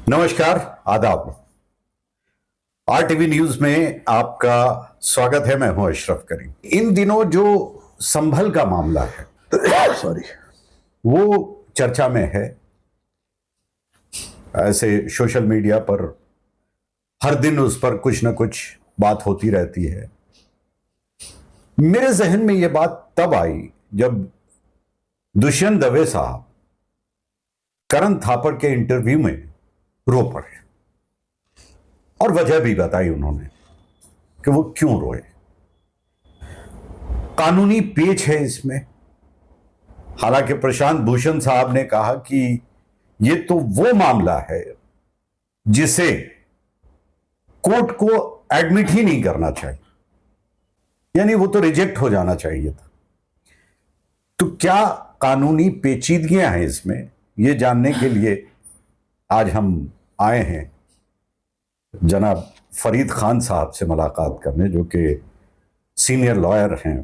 नमस्कार, आदाब। RTV news में आपका स्वागत है। मैं हूं अशरफ करीम। इन दिनों जो संभल का मामला है सॉरी वो चर्चा में है। ऐसे सोशल मीडिया पर हर दिन उस पर कुछ ना कुछ बात होती रहती है। मेरे जहन में यह बात तब आई जब दुष्यंत दवे साहब करण थापर के इंटरव्यू में रो पड़े और वजह भी बताई उन्होंने कि वो क्यों रोए। कानूनी पेच है इसमें। हालांकि प्रशांत भूषण साहब ने कहा कि ये तो वो मामला है जिसे कोर्ट को एडमिट ही नहीं करना चाहिए, यानी वो तो रिजेक्ट हो जाना चाहिए था। तो क्या कानूनी पेचीदगियां हैं इसमें, ये जानने के लिए आज हम आए हैं जनाब फरीद खान साहब से मुलाकात करने, जो कि सीनियर लॉयर हैं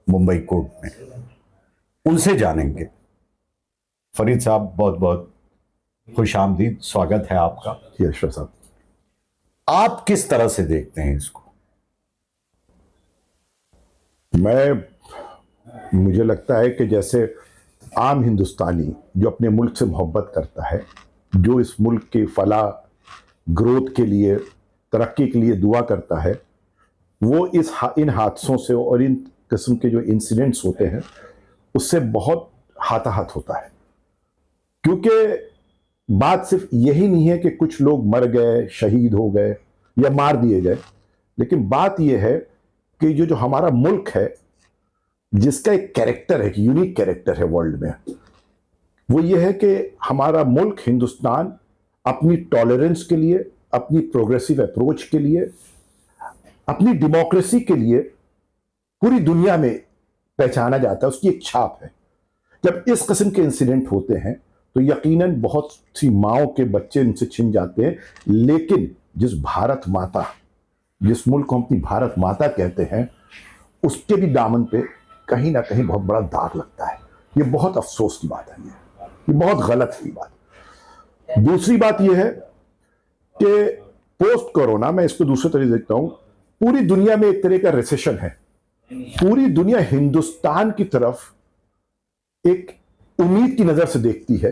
मुंबई कोर्ट में। उनसे जानेंगे। फरीद साहब, बहुत बहुत खुश आमदीद, स्वागत है आपका। अशरफ साहब, आप किस तरह से देखते हैं इसको? मुझे लगता है कि जैसे आम हिंदुस्तानी जो अपने मुल्क से मोहब्बत करता है, जो इस मुल्क के फलाह ग्रोथ के लिए, तरक्की के लिए दुआ करता है, वो इन हादसों से और इन किस्म के जो इंसिडेंट्स होते हैं उससे बहुत हाथाहाथ होता है। क्योंकि बात सिर्फ यही नहीं है कि कुछ लोग मर गए, शहीद हो गए या मार दिए गए, लेकिन बात यह है कि जो हमारा मुल्क है, जिसका एक कैरेक्टर है, एक यूनिक कैरेक्टर है वर्ल्ड में, वो ये है कि हमारा मुल्क हिंदुस्तान अपनी टॉलरेंस के लिए, अपनी प्रोग्रेसिव अप्रोच के लिए, अपनी डेमोक्रेसी के लिए पूरी दुनिया में पहचाना जाता है। उसकी एक छाप है। जब इस किस्म के इंसिडेंट होते हैं तो यकीनन बहुत सी माओं के बच्चे इनसे छिन जाते हैं, लेकिन जिस भारत माता, जिस मुल्क को हम अपनी भारत माता कहते हैं, उसके भी दामन पे कहीं ना कहीं बहुत बड़ा दाग लगता है। ये बहुत अफसोस की बात है। ये बहुत गलत है बात। दूसरी बात यह है कि पोस्ट कोरोना, मैं इसको दूसरे तरीके से देखता हूं, पूरी दुनिया में एक तरह का रिसेशन है। पूरी दुनिया हिंदुस्तान की तरफ एक उम्मीद की नजर से देखती है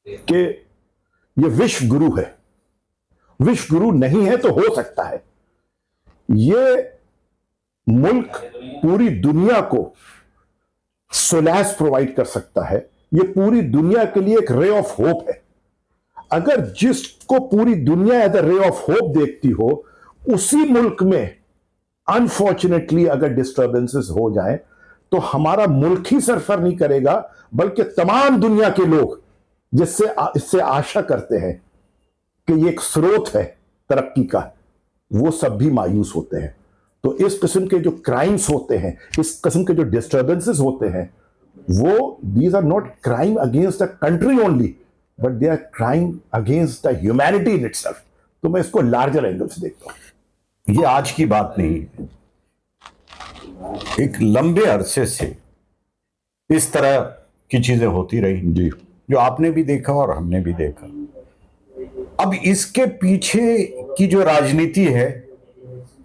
कि ये विश्व गुरु है। विश्व गुरु नहीं है तो हो सकता है ये मुल्क पूरी दुनिया को सोलास प्रोवाइड कर सकता है। ये पूरी दुनिया के लिए एक रे ऑफ होप है। अगर जिसको पूरी दुनिया as a ray of hope देखती हो, उसी मुल्क में अनफॉर्चुनेटली अगर डिस्टर्बेंसेस हो जाए तो हमारा मुल्क ही सरफर नहीं करेगा, बल्कि तमाम दुनिया के लोग इससे आशा करते हैं कि ये एक स्रोत है तरक्की का, वो सब भी मायूस होते हैं। तो इस किस्म के जो क्राइम्स होते हैं, इस किस्म के जो डिस्टर्बेंसेस होते हैं, वो these are not crime against the country only, but they are crime against the humanity in itself. तो मैं इसको लार्जर एंगल से देखता हूं। ये आज की बात नहीं है। एक लंबे अरसे से इस तरह की चीजें होती रही जी, जो आपने भी देखा और हमने भी देखा। अब इसके पीछे की जो राजनीति है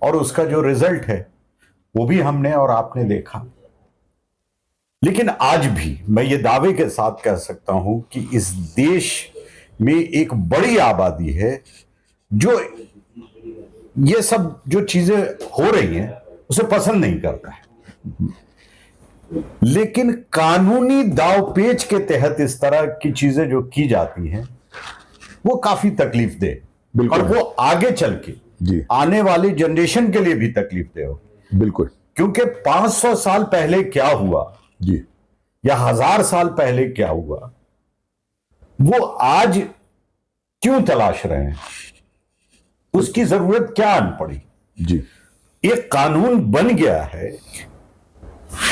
और उसका जो रिजल्ट है वो भी हमने और आपने देखा। लेकिन आज भी मैं ये दावे के साथ कह सकता हूं कि इस देश में एक बड़ी आबादी है जो ये सब जो चीजें हो रही हैं उसे पसंद नहीं करता है, लेकिन कानूनी दावपेच के तहत इस तरह की चीजें जो की जाती हैं वो काफी तकलीफ दे, और वो आगे चल के जी, आने वाली जनरेशन के लिए भी तकलीफ दे हो। बिल्कुल। क्योंकि 500 साल पहले क्या हुआ जी, या 1000 साल पहले क्या हुआ, वो आज क्यों तलाश रहे हैं, उसकी जरूरत क्या आन पड़ी। जी, एक कानून बन गया है,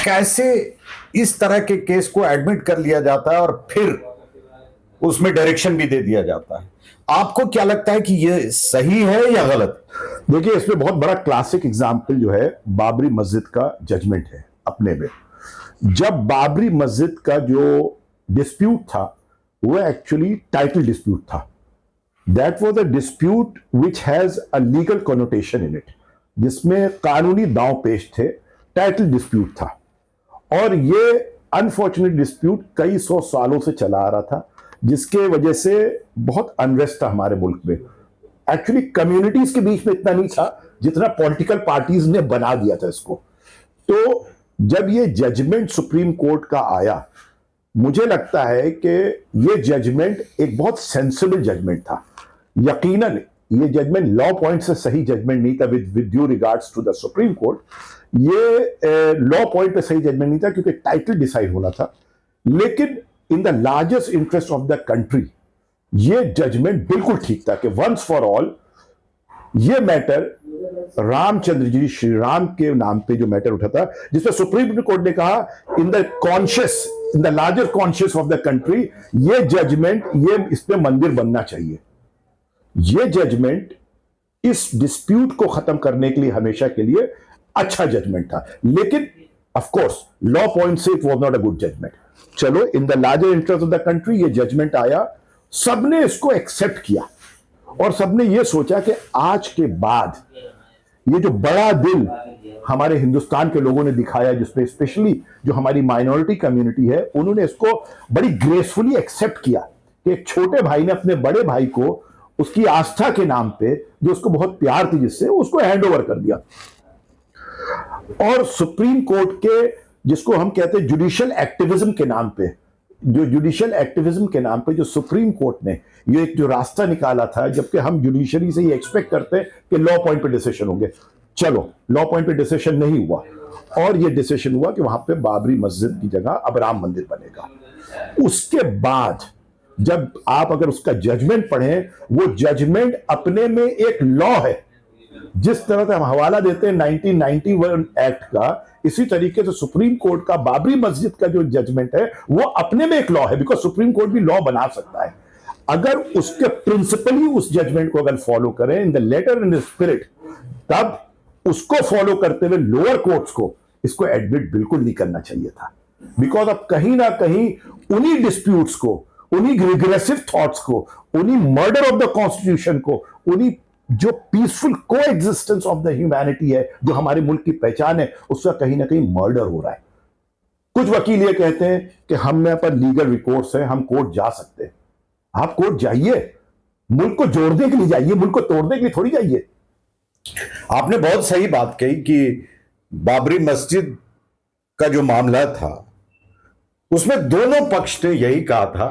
कैसे इस तरह के केस को एडमिट कर लिया जाता है और फिर उसमें डायरेक्शन भी दे दिया जाता है। आपको क्या लगता है कि ये सही है या गलत? देखिए, इसमें बहुत बड़ा क्लासिक एग्जाम्पल जो है बाबरी मस्जिद का जजमेंट है अपने में। जब बाबरी मस्जिद का जो डिस्प्यूट था वो एक्चुअली टाइटल डिस्प्यूट था. That was a dispute which has a legal connotation in it, जिसमें कानूनी दांव पेश थे. टाइटल डिस्प्यूट था और ये अनफॉर्चुनेट डिस्प्यूट कई सौ सालों से चला आ रहा था, जिसके वजह से बहुत अनरेस्ट था हमारे मुल्क में. एक्चुअली कम्युनिटीज के बीच में इतना नहीं था जितना पॉलिटिकल पार्टीज ने बना दिया था इसको. तो जब ये जजमेंट सुप्रीम कोर्ट का आया, मुझे लगता है कि ये जजमेंट एक बहुत सेंसिबल जजमेंट था. यकीनन ये जजमेंट लॉ पॉइंट से सही जजमेंट नहीं था, with due regards to the Supreme Court. ये लॉ पॉइंट पे सही जजमेंट नहीं था क्योंकि टाइटल डिसाइड होना था. लेकिन in the largest interest of the country ये जजमेंट बिल्कुल ठीक था कि वंस फॉर ऑल ये मैटर रामचंद्र जी श्री राम के नाम पे जो मैटर उठा था, जिसमें सुप्रीम कोर्ट ने कहा इन the larger conscious of the country, ये जजमेंट, ये इसमें मंदिर बनना चाहिए. ये जजमेंट इस डिस्प्यूट को खत्म करने के लिए हमेशा के लिए अच्छा जजमेंट था. लेकिन ऑफ कोर्स लॉ पॉइंट से it was not a good judgment. चलो, in the larger interest of the country ये जजमेंट आया, सबने इसको एक्सेप्ट किया और सबने ये सोचा कि आज के बाद ये जो बड़ा दिल हमारे हिंदुस्तान के लोगों ने दिखाया, जिसमें स्पेशली जो हमारी माइनॉरिटी कम्युनिटी है, उन्होंने इसको बड़ी ग्रेसफुली एक्सेप्ट किया कि एक छोटे भाई ने अपने बड़े भाई को उसकी आस्था के नाम पे, जो उसको बहुत प्यार थी जिससे, उसको हैंड ओवर कर दिया. और सुप्रीम कोर्ट के, जिसको हम कहते हैं जुडिशियल एक्टिविज्म के नाम पे, जो सुप्रीम कोर्ट ने ये एक जो रास्ता निकाला था, जबकि हम जुडिशरी से ये एक्सपेक्ट करते हैं कि लॉ पॉइंट पे डिसीजन होंगे. चलो, लॉ पॉइंट पे डिसीजन नहीं हुआ और ये डिसीजन हुआ कि वहां पे बाबरी मस्जिद की जगह अब राम मंदिर बनेगा. उसके बाद जब आप अगर उसका जजमेंट पढ़ें, वो जजमेंट अपने में एक लॉ है. जिस तरह से हम हवाला देते हैं 1991 एक्ट का, इसी तरीके से सुप्रीम कोर्ट का बाबरी मस्जिद का जो जजमेंट है वो अपने में एक लॉ है. बिकॉज सुप्रीम कोर्ट भी लॉ बना सकता है अगर उसके प्रिंसिपली उस जजमेंट को अगर फॉलो करें in the letter in the spirit, तब उसको फॉलो करते हुए लोअर कोर्ट्स को इसको एडमिट बिल्कुल नहीं करना चाहिए था. बिकॉज अब कहीं ना कहीं उन्हीं डिस्प्यूट्स को, उन्हीं रिग्रेसिव थॉट्स को, उन्हीं मर्डर ऑफ द कॉन्स्टिट्यूशन को, उन्हीं जो पीसफुल को एग्जिस्टेंस ऑफ द ह्यूमैनिटी है, जो हमारे मुल्क की पहचान है, उसका कहीं ना कहीं मर्डर हो रहा है. कुछ वकील ये कहते हैं कि हम में पर लीगल रिकोर्स है, हम कोर्ट जा सकते हैं. आप कोर्ट जाइए, मुल्क को जोड़ने के लिए जाइए, मुल्क को तोड़ने के लिए थोड़ी जाइए. आपने बहुत सही बात कही कि बाबरी मस्जिद का जो मामला था उसमें दोनों पक्ष ने यही कहा था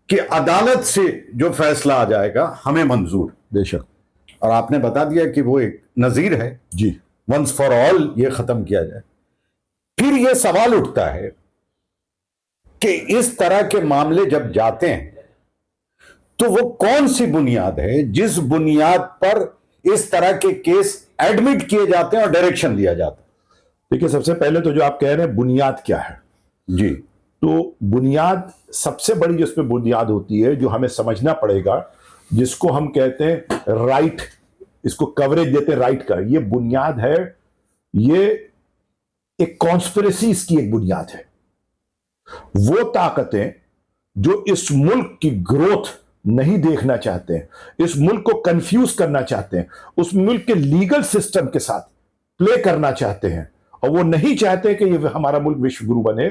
कि अदालत से जो फैसला आ जाएगा हमें मंजूर. बेशक. और आपने बता दिया कि वो एक नजीर है जी, वंस फॉर ऑल ये खत्म किया जाए. फिर ये सवाल उठता है कि इस तरह के मामले जब जाते हैं तो वो कौन सी बुनियाद है जिस बुनियाद पर इस तरह के केस एडमिट किए जाते हैं और डायरेक्शन दिया जाता है. देखिए, सबसे पहले तो जो आप कह रहे हैं बुनियाद क्या है जी, तो बुनियाद सबसे बड़ी जो इसमें बुनियाद होती है, जो हमें समझना पड़ेगा, जिसको हम कहते हैं राइट, इसको कवरेज देते हैं राइट का, ये बुनियाद है, ये एक कॉन्स्पिरेसीज की एक बुनियाद है. वो ताकतें जो इस मुल्क की ग्रोथ नहीं देखना चाहते हैं, इस मुल्क को कंफ्यूज करना चाहते हैं, उस मुल्क के लीगल सिस्टम के साथ प्ले करना चाहते हैं, और वो नहीं चाहते कि ये हमारा मुल्क विश्व गुरु बने,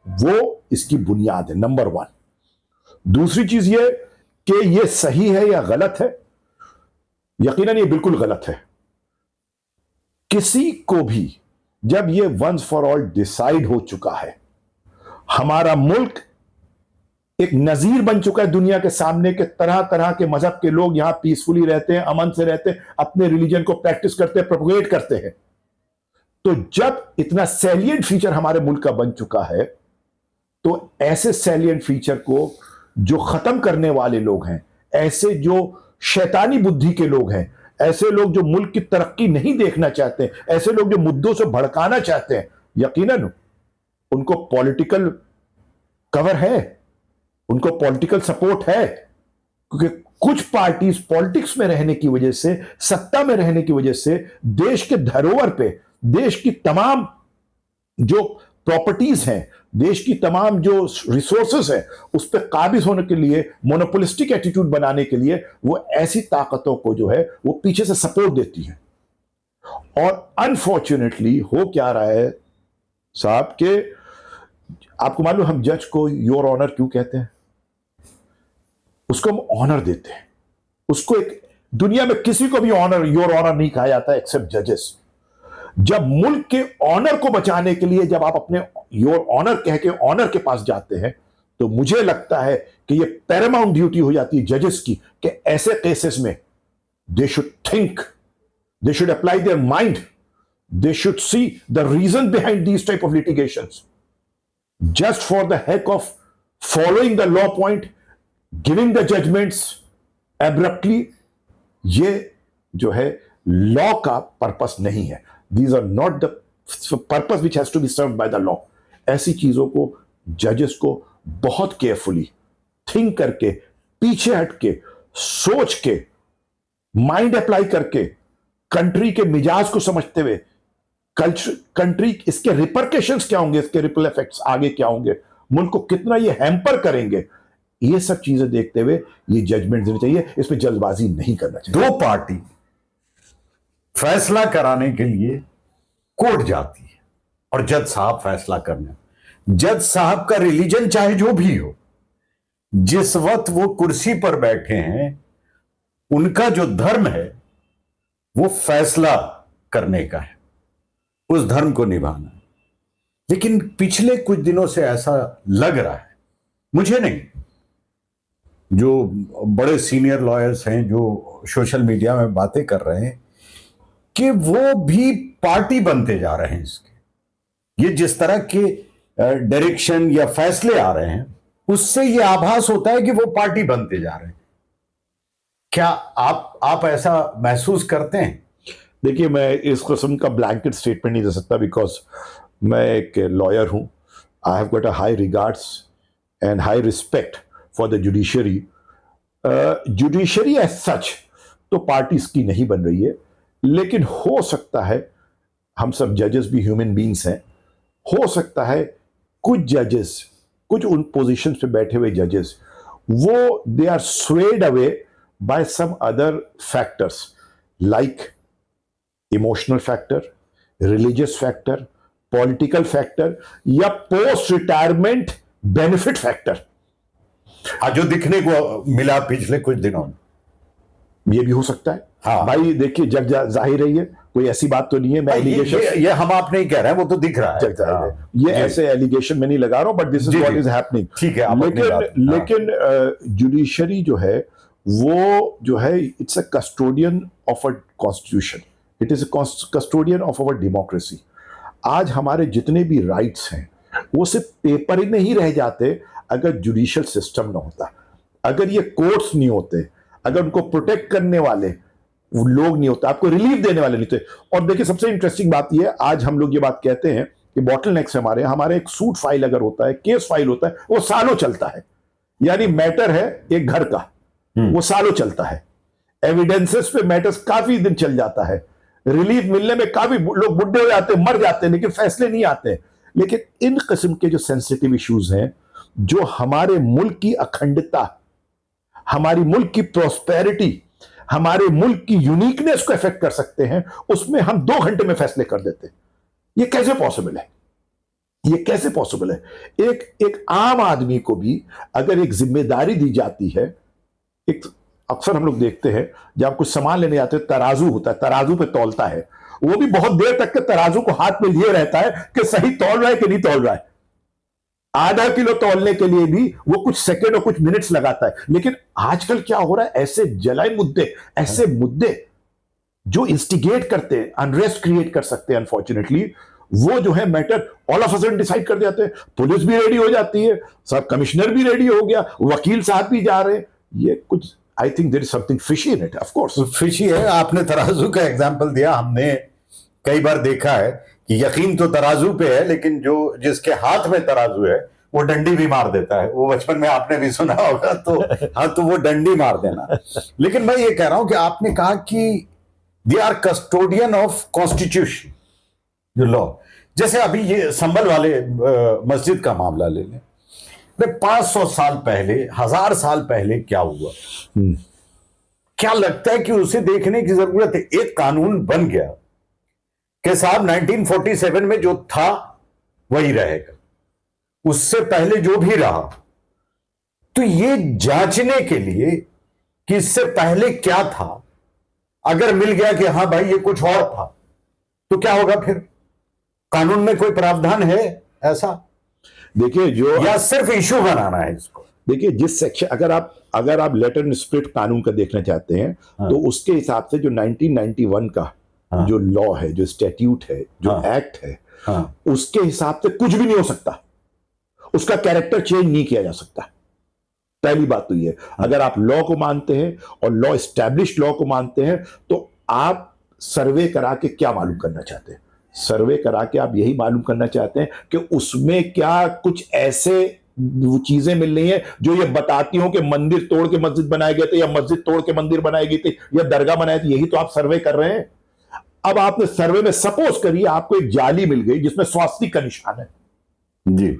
वो इसकी बुनियाद है, नंबर 1. दूसरी चीज ये कि ये सही है या गलत है. यकीनन ये बिल्कुल गलत है. किसी को भी जब ये वंस फॉर ऑल डिसाइड हो चुका है, हमारा मुल्क एक नजीर बन चुका है दुनिया के सामने के, तरह तरह के मजहब के लोग यहां पीसफुली रहते हैं, अमन से रहते हैं, अपने रिलीजन को प्रैक्टिस करते हैं, प्रोपगेट करते हैं. तो जब इतना सैलिएंट फीचर हमारे मुल्क का बन चुका है, तो ऐसे सैलिएंट फीचर को जो खत्म करने वाले लोग हैं, ऐसे जो शैतानी बुद्धि के लोग हैं, ऐसे लोग जो मुल्क की तरक्की नहीं देखना चाहते, ऐसे लोग जो मुद्दों से भड़काना चाहते हैं, यकीनन उनको पॉलिटिकल कवर है, उनको पॉलिटिकल सपोर्ट है. क्योंकि कुछ पार्टीज पॉलिटिक्स में रहने की वजह से, सत्ता में रहने की वजह से, देश के धरोहर पे, देश की तमाम जो प्रॉपर्टीज हैं, देश की तमाम जो रिसोर्सेस हैं, उस पर काबिज होने के लिए, मोनोपोलिस्टिक एटीट्यूड बनाने के लिए वो ऐसी ताकतों को जो है वो पीछे से सपोर्ट देती हैं। और अनफॉर्चुनेटली हो क्या रहा है साहब के, आपको मालूम हम जज को योर ऑनर क्यों कहते हैं? उसको हम ऑनर देते हैं। उसको एक दुनिया में किसी को भी ऑनर, योर ऑनर नहीं कहा जाता एक्सेप्ट जजेस। जब मुल्क के ऑनर को बचाने के लिए जब आप अपने योर ऑनर कह के ऑनर के पास जाते हैं, तो मुझे लगता है कि ये पैरामाउंट ड्यूटी हो जाती है जजेस की कि ऐसे केसेस में they should think, they should apply their mind, they should see the reason behind these type of litigations. Just for the heck of following the law point, giving the judgements abruptly, ये जो है law का purpose नहीं है। These are not the purpose which has to be served by the law. ऐसी चीजों को जजेस को बहुत केयरफुली थिंक करके, पीछे हट के, सोच के, माइंड अप्लाई करके, कंट्री के मिजाज को समझते हुए, कंट्री इसके रिपरकेशंस क्या होंगे, इसके रिपल इफेक्ट्स आगे क्या होंगे, मुल्क को कितना ये हैम्पर करेंगे, ये सब चीजें देखते हुए ये जजमेंट देनी चाहिए। इसमें जल्दबाजी नहीं करना चाहिए। दो पार्टी फैसला कराने के लिए कोर्ट जाती है और जज साहब फैसला करने, जज साहब का रिलीजन चाहे जो भी हो, जिस वक्त वो कुर्सी पर बैठे हैं उनका जो धर्म है वो फैसला करने का है, उस धर्म को निभाना है। लेकिन पिछले कुछ दिनों से ऐसा लग रहा है, मुझे नहीं, जो बड़े सीनियर लॉयर्स हैं जो सोशल मीडिया में बातें कर रहे हैं, कि वो भी पार्टी बनते जा रहे हैं इसके। ये जिस तरह के डायरेक्शन या फैसले आ रहे हैं उससे ये आभास होता है कि वो पार्टी बनते जा रहे हैं। क्या आप ऐसा महसूस करते हैं? देखिए, मैं इस किस्म का ब्लैंकेट स्टेटमेंट नहीं दे सकता, बिकॉज मैं एक लॉयर हूं। I have got a high regards and high respect for the judiciary. Judiciary as such तो पार्टीज की नहीं बन रही है, लेकिन हो सकता है, हम सब जजेस भी ह्यूमन बींग्स हैं, हो सकता है कुछ जजेस, कुछ उन पोजीशंस पे बैठे हुए जजेस, वो they are swayed away by some other factors like emotional factor, religious factor, political factor या पोस्ट रिटायरमेंट बेनिफिट फैक्टर, जो दिखने को मिला पिछले कुछ दिनों में। ये भी हो सकता है। हाँ भाई देखिए, जग जाहिर है, ये कोई ऐसी बात तो नहीं है। मैं एलिगेशन ये हम आप नहीं कह रहे हैं, वो तो दिख रहा है। जग जाहिर है, ये ऐसे एलिगेशन में नहीं लगा रहा हूं, but this is what is happening. ठीक है, लेकिन जुडिशरी जो है वो जो है, it's a custodian of a constitution, it is a custodian of our democracy. आज हमारे जितने भी राइट्स हैं वो सिर्फ पेपर में ही रह जाते अगर जुडिशियल सिस्टम ना होता, अगर ये कोर्ट्स नहीं होते, अगर उनको प्रोटेक्ट करने वाले वो लोग नहीं होते, आपको रिलीफ देने वाले नहीं थे। और देखिए, सबसे इंटरेस्टिंग बात ये है, आज हम लोग ये बात कहते हैं कि बॉटलनेक्स हमारे एक सूट फाइल अगर होता है, केस फाइल होता है, वो सालों चलता है। यानी मैटर है एक घर का, वो सालों चलता है। एविडेंसेस पे मैटर्स काफी दिन चल जाता है, रिलीफ मिलने में काफी लोग बुढ़े हो जाते हैं, मर जाते हैं, लेकिन फैसले नहीं आते। लेकिन इन किस्म के जो सेंसिटिव इश्यूज हैं, जो हमारे मुल्क की अखंडता, हमारी मुल्क की प्रोस्पेरिटी, हमारे मुल्क की यूनिकनेस को अफेक्ट कर सकते हैं, उसमें हम 2 घंटे में फैसले कर देते हैं। ये कैसे पॉसिबल है? ये कैसे पॉसिबल है? एक आम आदमी को भी अगर एक जिम्मेदारी दी जाती है, एक अक्सर हम लोग देखते हैं जब कुछ सामान लेने जाते हैं, तराजू होता है, तराजू पे तौलता है, वो भी बहुत देर तक के तराजू को हाथ में लिए रहता है कि सही तौल रहा है कि नहीं तौल रहा है। आधा किलो तौलने के लिए भी वो कुछ सेकंड और कुछ मिनट्स लगाता है। लेकिन आजकल क्या हो रहा है, ऐसे जलाई मुद्दे, ऐसे मुद्दे जो इंस्टिगेट करते हैं, अनरेस्ट क्रिएट कर सकते हैं, अनफॉर्चुनेटली वो जो है matter all of a sudden decide कर देते हैं। पुलिस भी रेडी हो जाती है, सब कमिश्नर भी रेडी हो गया, वकील साहब भी जा रहे हैं। ये कुछ, I think there is something fishy in it. Of course fishy है। आपने तराजू का एग्जांपल दिया, हमने कई बार देखा है कि यकीन तो तराजू पे है, लेकिन जो जिसके हाथ में तराजू है वो डंडी भी मार देता है। वो बचपन में आपने भी सुना होगा, तो हाँ, तो वो डंडी मार देना। लेकिन मैं ये कह रहा हूं कि आपने कहा कि they are custodian of constitution, जो लॉ, जैसे अभी ये संभल वाले मस्जिद का मामला ले लें, 500 साल पहले, 1000 साल पहले क्या हुआ, क्या लगता है कि उसे देखने की जरूरत है? एक कानून बन गया कि साहब 1947 में जो था वही रहेगा, उससे पहले जो भी रहा, तो ये जांचने के लिए कि इससे पहले क्या था, अगर मिल गया कि हाँ भाई ये कुछ और था, तो क्या होगा फिर? कानून में कोई प्रावधान है ऐसा? देखिए, जो या सिर्फ इशू बनाना है इसको? देखिए, जिस सेक्शन, अगर आप लेटर एंड स्प्लिट कानून का देखना चाहते हैं, हाँ। तो उसके हिसाब से जो 1991 का हाँ। जो लॉ है, जो स्टैट्यूट है, जो हाँ। एक्ट है, हाँ। उसके हिसाब से कुछ भी नहीं हो सकता, उसका कैरेक्टर चेंज नहीं किया जा सकता। पहली बात तो ये, अगर आप लॉ को मानते हैं और लॉ एस्टैब्लिश्ड लॉ को मानते हैं, तो आप सर्वे करा के क्या मालूम करना चाहते हैं? सर्वे करा के आप यही मालूम करना चाहते हैं कि उसमें क्या कुछ ऐसे वो चीजें मिल रही हैं जो ये बताती हो कि मंदिर तोड़ के मस्जिद बनाए गए थे, या मस्जिद तोड़ के मंदिर बनाई गई थी, या दरगाह बनाई थी। यही तो आप सर्वे कर रहे हैं। अब आपने सर्वे में सपोज करिए आपको एक जाली मिल गई जिसमें स्वास्तिक का निशान है जी।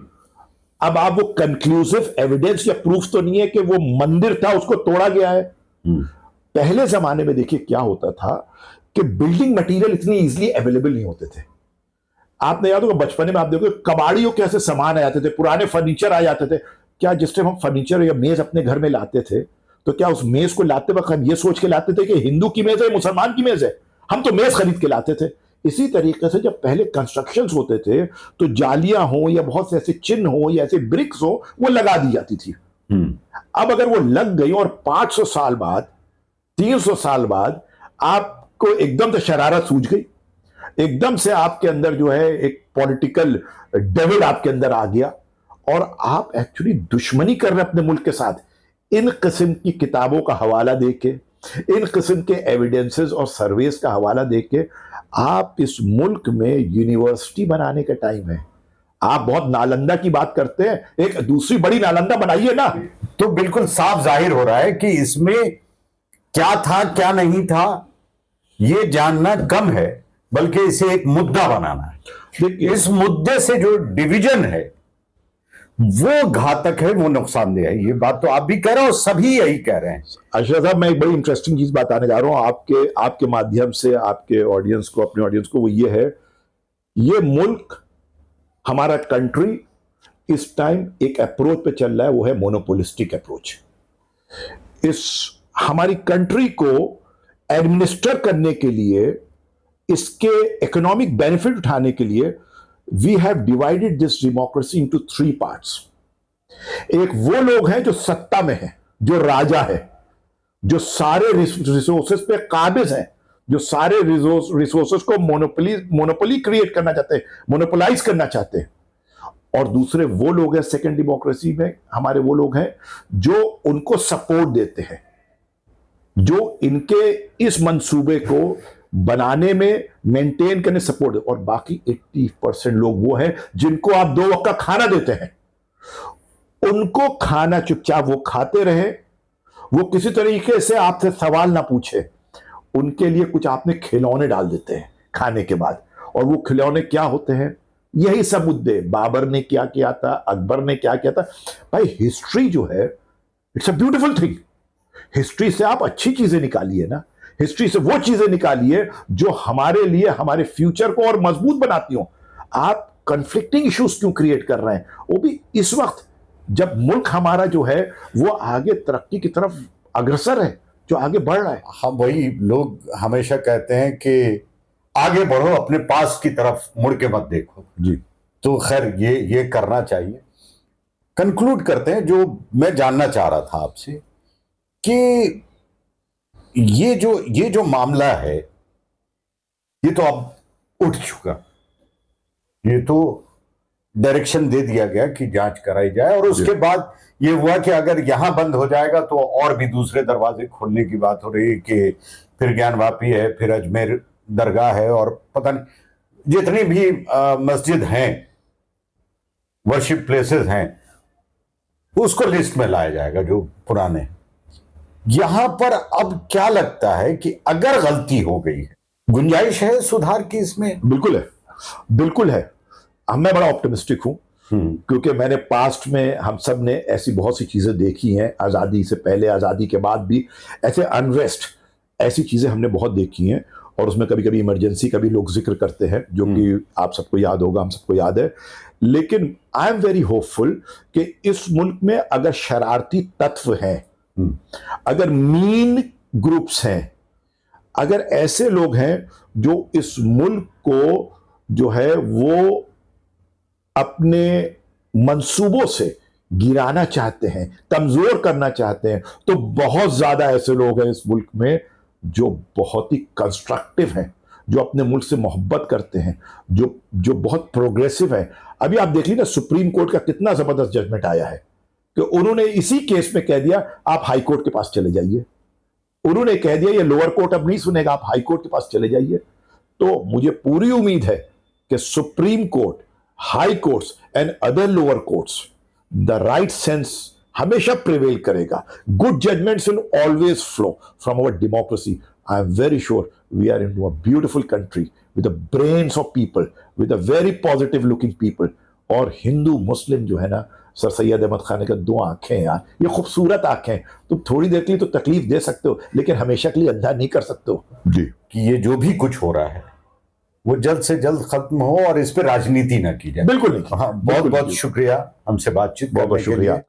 अब आप वो कंक्लूसिव एविडेंस या प्रूफ तो नहीं है कि वो मंदिर था, उसको तोड़ा गया है। पहले जमाने में देखिए क्या होता था कि बिल्डिंग मटेरियल इतनी इजीली अवेलेबल नहीं होते थे। आपने याद होगा बचपन में आप देखो कबाड़ियों के ऐसे सामान आ जाते थे, पुराने फर्नीचर आ जाते थे। क्या जिस टाइम हम फर्नीचर या मेज अपने घर में लाते थे, तो क्या उस मेज को लाते वक्त हम ये सोच के लाते थे कि हिंदू की मेज है, मुसलमान की मेज है? हम तो मेज खरीद के लाते थे। इसी तरीके से जब पहले कंस्ट्रक्शन होते थे, तो जालियां हो या बहुत से ऐसे चिन्ह हो या ऐसे ब्रिक्स हो, वो लगा दी जाती थी। अब अगर वो लग गई और 500 साल बाद, 300 साल बाद आपको एकदम से शरारत सूझ गई, एकदम से आपके अंदर जो है एक पॉलिटिकल डेविल आपके अंदर आ गया, और आप एक्चुअली दुश्मनी कर रहे हैं अपने मुल्क के साथ, इन किस्म की किताबों का हवाला देके, इन किस्म के एविडेंसेस और सर्वेस का हवाला देके आप इस मुल्क में यूनिवर्सिटी बनाने का टाइम है। आप बहुत नालंदा की बात करते हैं, एक दूसरी बड़ी नालंदा बनाइए ना। तो बिल्कुल साफ जाहिर हो रहा है कि इसमें क्या था क्या नहीं था ये जानना कम है, बल्कि इसे एक मुद्दा बनाना है। इस मुद्दे से जो डिवीजन है वो घातक है, वो नुकसानदेह है। ये बात तो आप भी कह रहे हो, सभी यही कह रहे हैं। अशरफ साहब, मैं एक बड़ी इंटरेस्टिंग चीज बताने जा रहा हूं आपके माध्यम से आपके ऑडियंस को, अपने ऑडियंस को। वो ये है, ये मुल्क, हमारा कंट्री इस टाइम एक अप्रोच पे चल रहा है, वो है मोनोपोलिस्टिक अप्रोच। इस हमारी कंट्री को एडमिनिस्टर करने के लिए, इसके इकोनॉमिक बेनिफिट उठाने के लिए, we have divided this democracy into 3 parts. एक वो लोग हैं जो सत्ता में हैं, जो राजा है, जो सारे रिसोर्सेस पे काबिज हैं, जो सारे रिसोर्सेस को मोनोपोली क्रिएट करना चाहते हैं, मोनोपोलाइज करना चाहते हैं। और दूसरे वो लोग हैं सेकेंड डेमोक्रेसी में, हमारे वो लोग हैं जो उनको सपोर्ट देते हैं, जो इनके इस मंसूबे को बनाने में, मेंटेन करने सपोर्ट। और बाकी 80% लोग वो हैं जिनको आप 2 वक्त का खाना देते हैं। उनको खाना चुपचाप वो खाते रहे, वो किसी तरीके से आपसे सवाल ना पूछे। उनके लिए कुछ आपने खिलौने डाल देते हैं खाने के बाद, और वो खिलौने क्या होते हैं? यही सब मुद्दे, बाबर ने क्या किया था, अकबर ने क्या किया था। भाई हिस्ट्री जो है, it's a beautiful thing. History से आप अच्छी चीजें निकालिए ना, हिस्ट्री से वो चीजें निकालिए जो हमारे लिए, हमारे फ्यूचर को और मजबूत बनाती हो। आप कन्फ्लिक्टिंग इश्यूज क्यों क्रिएट कर रहे हैं, वो भी इस वक्त जब मुल्क हमारा जो है वो आगे तरक्की की तरफ अग्रसर है, जो आगे बढ़ रहा है। हम वही लोग हमेशा कहते हैं कि आगे बढ़ो, अपने पास की तरफ मुड़ के मत देखो जी। तो खैर ये करना चाहिए। कंक्लूड करते हैं। जो मैं जानना चाह रहा था आपसे कि ये जो मामला है, ये तो अब उठ चुका, ये तो डायरेक्शन दे दिया गया कि जांच कराई जाए, और उसके बाद ये हुआ कि अगर यहां बंद हो जाएगा तो और भी दूसरे दरवाजे खोलने की बात हो रही है कि फिर ज्ञानवापी है, फिर अजमेर दरगाह है, और पता नहीं जितनी भी मस्जिद हैं, वर्शिप प्लेसेस हैं, उसको लिस्ट में लाया जाएगा जो पुराने। यहां पर अब क्या लगता है कि अगर गलती हो गई है, गुंजाइश है सुधार की इसमें? बिल्कुल है, बिल्कुल है। मैं बड़ा ऑप्टिमिस्टिक हूं, क्योंकि मैंने पास्ट में हम सब ने ऐसी बहुत सी चीजें देखी हैं, आज़ादी से पहले, आज़ादी के बाद भी ऐसे अनरेस्ट, ऐसी चीजें हमने बहुत देखी हैं। और उसमें कभी कभी इमरजेंसी का भी लोग जिक्र करते हैं, जो कि आप सबको याद होगा, हम सबको याद है। लेकिन आई एम वेरी होपफुल कि इस मुल्क में अगर शरारती तत्व हैं, अगर मीन ग्रुप्स हैं, अगर ऐसे लोग हैं जो इस मुल्क को जो है वो अपने मंसूबों से गिराना चाहते हैं, कमजोर करना चाहते हैं, तो बहुत ज्यादा ऐसे लोग हैं इस मुल्क में जो बहुत ही कंस्ट्रक्टिव हैं, जो अपने मुल्क से मोहब्बत करते हैं, जो बहुत प्रोग्रेसिव हैं। अभी आप देख लीजिए ना, सुप्रीम कोर्ट का कितना जबरदस्त जजमेंट आया है कि उन्होंने इसी केस में कह दिया आप हाई कोर्ट के पास चले जाइए। उन्होंने कह दिया ये लोअर कोर्ट अब नहीं सुनेगा, आप हाई कोर्ट के पास चले जाइए। तो मुझे पूरी उम्मीद है कि Supreme Court, High Courts and other lower courts, the right sense हमेशा प्रिवेल करेगा। Good judgements will always flow from our democracy. I am very sure we are in to a beautiful country with the brains of people, with a very positive looking people. और हिंदू मुस्लिम जो है ना, sir Syed Ahmad Khan का 2 आंखें यार, ये खूबसूरत आंखें, तुम थोड़ी देर के लिए तो तकलीफ दे सकते हो, लेकिन हमेशा के लिए अंधा नहीं कर सकते हो जी। कि ये जो भी कुछ हो रहा है वो जल्द से जल्द खत्म हो और इस पे राजनीति ना की जाए। बिल्कुल नहीं। हाँ, बहुत बहुत शुक्रिया हमसे बातचीत बहुत बहुत करने के लिए। शुक्रिया।